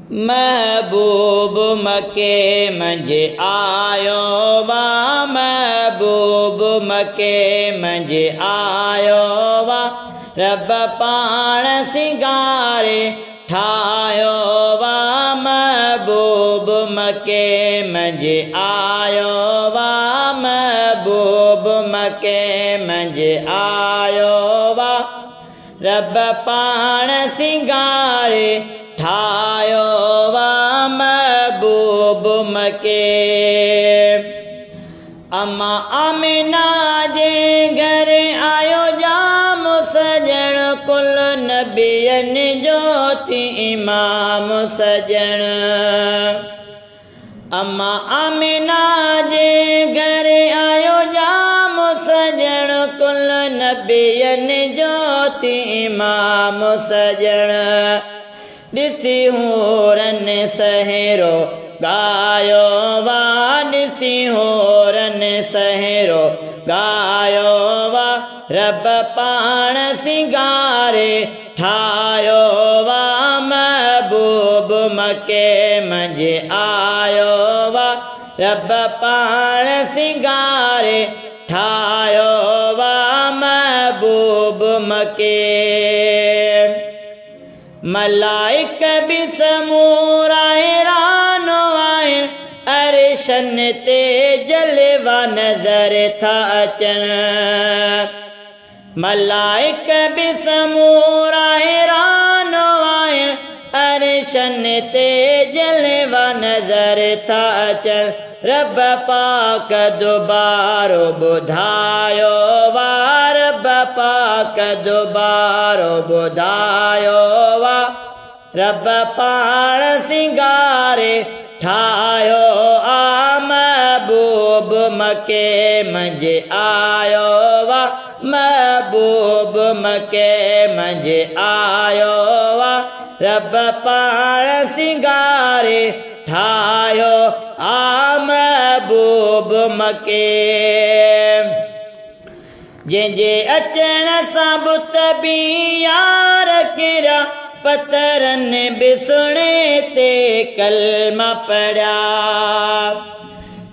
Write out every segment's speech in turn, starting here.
महबूब मके मंझि आयो वा, महबूब मके मंझि आयो वा, रब पाण सिंगारे ठायो वा, महबूब मके मंझि आयो वा, महबूब मके मंझि आयो वा, रब पाण सिंगारे ठायो वा, महबूब मके। अम्मा आमिना जे घर आयो जाम सजण, कुल नबियन जो थी इमाम सजण। अम्मा आमिना जे घर आयो जाम सजण, कुल नबियन जो थी इमाम सजण। ॾिसी होरन सहरो गायो वा, ॾिसी होरन सहरो गायो वा, रब पाण सिंगारे ठायो वा, महबूब मके मंझि आयो वा, रब पाण सिंगारे ठायो वा, महबूब मके। मलाइक भी समूरा हैरान आहिनि, अर्शन ते जलवा नज़र था अचनि। मलाइक भी समूरा हैरान आहिनि, अर्शन ते जलवा नज़र था अचनि। रब पाक दुबारो ॿुधायो वा, रब पाक दुबारो ॿुधायो वा, रब पाण सिंगारे ठायो आ, महबूब मके मंझि आयो वा, महबूब मके मंझि आयो वा, रब पाण सिंगारे ठायो आ, महबूब मके। जंहिंजे अचण सां बुत बि यार किरिया, पत्थरनि बि सुणे ते कलमा पढ़िया।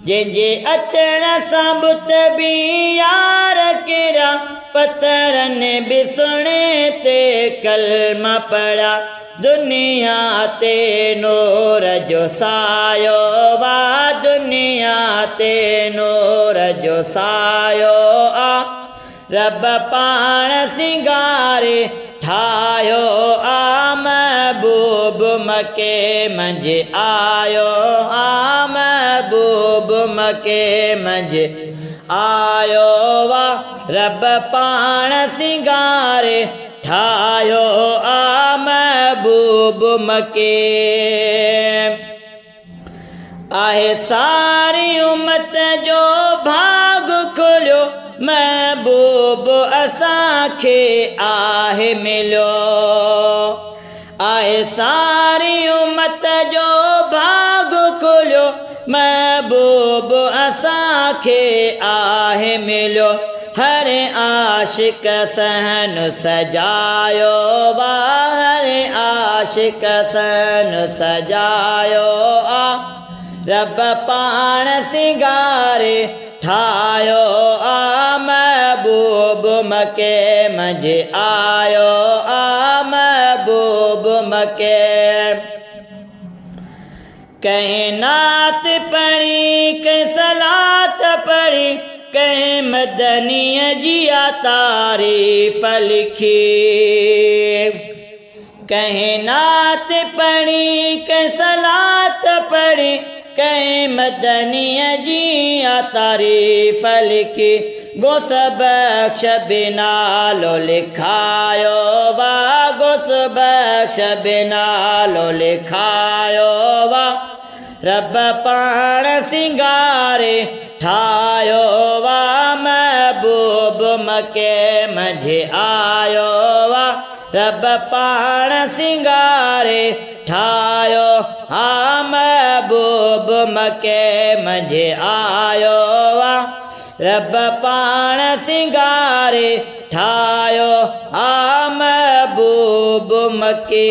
जंहिंजे अचण सां बुत बि यार किरिया, पत्थरनि बि सुणे ते कलमा पढ़िया। दुनिया ते नूर जो सायो वा, दुनिया ते नूर जो सायो आ, रब पाण सिंगारे ठायो आ, महबूब मके मंझि आयो आ, महबूब मके मंझि आयो वा, रब पाण सिंगारे ठायो आ, महबूब मके। आहे सारी उम्मत जो भाग खुलियो, महबूब असांखे आहे मिलियो। आहे सारी उम्मत जो भाग खुलियो, महबूब असांखे आहे मिलियो। हर आशिक सहन सजायो वा, हर आशिक सहन सजायो आ, रब पाण सिंगारे ठायो आ, महबूब मके मंझि आयो आ, महबूब मके। कंहिं नात पढ़ी, कंहिं सलात पढ़ी, कंहिं मदनीअ जी तारीफ़ लिखी। कंहिं नात पढ़ी, कंहिं सलात पढ़ी, कंहिं मदनीअ जी तारीफ़ लिखी। गोस बख्श बि नालो लिखायो वा, गोस बख्श बि नालो लिखायो वा, रब पाण सिंगारे ठायो वा, महबूब मके मंझि आयो वा, रब पाण सिंगारे ठायो आ, महबूब मके मंझि आयो वा, रब पाण सिंगारे ठायो आ, महबूब मके।